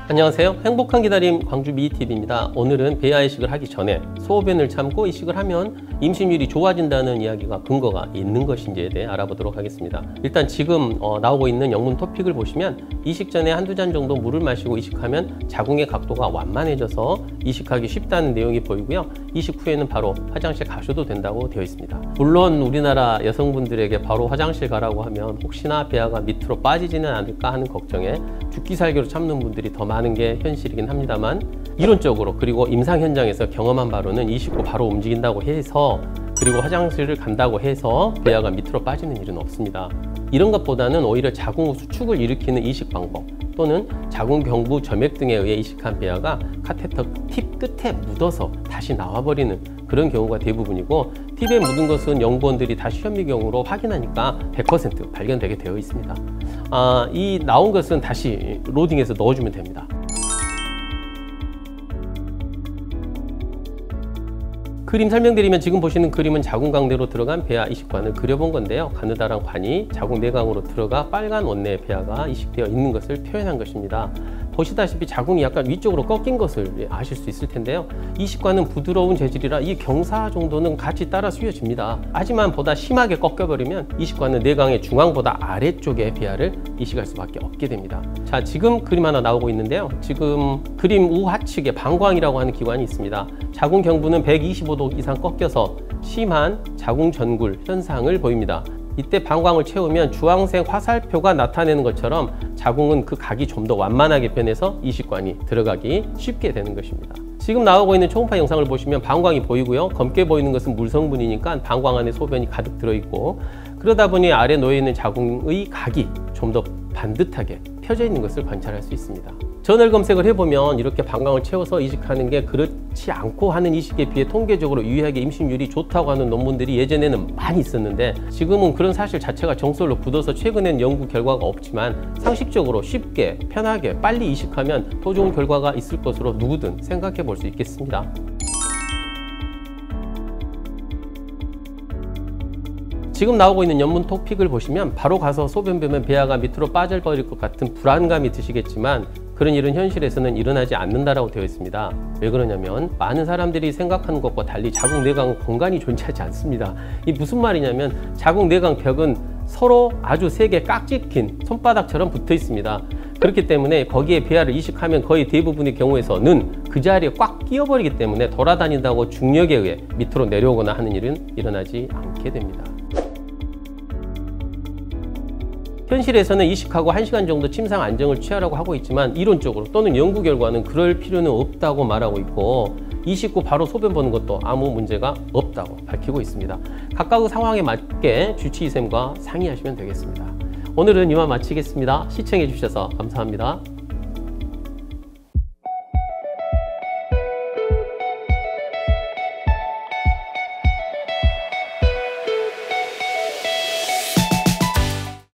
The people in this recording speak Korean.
안녕하세요. 행복한 기다림 광주 미TV입니다. 오늘은 배아 이식을 하기 전에 소변을 참고 이식을 하면 임신율이 좋아진다는 이야기가 근거가 있는 것인지에 대해 알아보도록 하겠습니다. 일단 지금 나오고 있는 영문 토픽을 보시면 이식 전에 한두 잔 정도 물을 마시고 이식하면 자궁의 각도가 완만해져서 이식하기 쉽다는 내용이 보이고요. 이식 후에는 바로 화장실 가셔도 된다고 되어 있습니다. 물론 우리나라 여성분들에게 바로 화장실 가라고 하면 혹시나 배아가 밑으로 빠지지는 않을까 하는 걱정에 죽기 살기로 참는 분들이 더 많은 게 현실이긴 합니다만, 이론적으로 그리고 임상 현장에서 경험한 바로는 이식 후 바로 움직인다고 해서, 그리고 화장실을 간다고 해서 배아가 밑으로 빠지는 일은 없습니다. 이런 것보다는 오히려 자궁 수축을 일으키는 이식 방법 또는 자궁 경부 점액 등에 의해 이식한 배아가 카테터 팁 끝에 묻어서 다시 나와버리는 그런 경우가 대부분이고, 팁에 묻은 것은 연구원들이 다시 현미경으로 확인하니까 100% 발견되게 되어 있습니다. 이 나온 것은 다시 로딩해서 넣어주면 됩니다. 그림 설명드리면, 지금 보시는 그림은 자궁 강내로 들어간 배아 이식관을 그려본 건데요. 가느다란 관이 자궁 내강으로 들어가 빨간 원내의 배아가 이식되어 있는 것을 표현한 것입니다. 보시다시피 자궁이 약간 위쪽으로 꺾인 것을 아실 수 있을 텐데요. 이식관은 부드러운 재질이라 이 경사 정도는 같이 따라 휘어집니다. 하지만 보다 심하게 꺾여버리면 이식관은 내강의 중앙보다 아래쪽의 배아를 이식할 수밖에 없게 됩니다. 자, 지금 그림 하나 나오고 있는데요. 지금 그림 우하측에 방광이라고 하는 기관이 있습니다. 자궁 경부는 125도 이상 꺾여서 심한 자궁 전굴 현상을 보입니다. 이때 방광을 채우면 주황색 화살표가 나타내는 것처럼 자궁은 그 각이 좀 더 완만하게 변해서 이식관이 들어가기 쉽게 되는 것입니다. 지금 나오고 있는 초음파 영상을 보시면 방광이 보이고요. 검게 보이는 것은 물 성분이니까 방광 안에 소변이 가득 들어있고, 그러다 보니 아래 놓여 있는 자궁의 각이 좀 더 반듯하게 펴져 있는 것을 관찰할 수 있습니다. 전월 검색을 해보면 이렇게 방광을 채워서 이식하는 게 그렇지 않고 하는 이식에 비해 통계적으로 유의하게 임신율이 좋다고 하는 논문들이 예전에는 많이 있었는데, 지금은 그런 사실 자체가 정설로 굳어서 최근엔 연구 결과가 없지만 상식적으로 쉽게 편하게 빨리 이식하면 더 좋은 결과가 있을 것으로 누구든 생각해 볼 수 있겠습니다. 지금 나오고 있는 연문 토픽을 보시면 바로 가서 소변 보면 배아가 밑으로 빠져버릴 것 같은 불안감이 드시겠지만, 그런 일은 현실에서는 일어나지 않는다라고 되어 있습니다. 왜 그러냐면 많은 사람들이 생각하는 것과 달리 자궁 내강은 공간이 존재하지 않습니다. 이 무슨 말이냐면 자궁 내강 벽은 서로 아주 세게 깍지 낀 손바닥처럼 붙어 있습니다. 그렇기 때문에 거기에 배아를 이식하면 거의 대부분의 경우에서는 그 자리에 꽉 끼어버리기 때문에 돌아다닌다고 중력에 의해 밑으로 내려오거나 하는 일은 일어나지 않게 됩니다. 현실에서는 이식하고 1시간 정도 침상 안정을 취하라고 하고 있지만, 이론적으로 또는 연구 결과는 그럴 필요는 없다고 말하고 있고, 이식 후 바로 소변 보는 것도 아무 문제가 없다고 밝히고 있습니다. 각각의 상황에 맞게 주치의쌤과 상의하시면 되겠습니다. 오늘은 이만 마치겠습니다. 시청해 주셔서 감사합니다.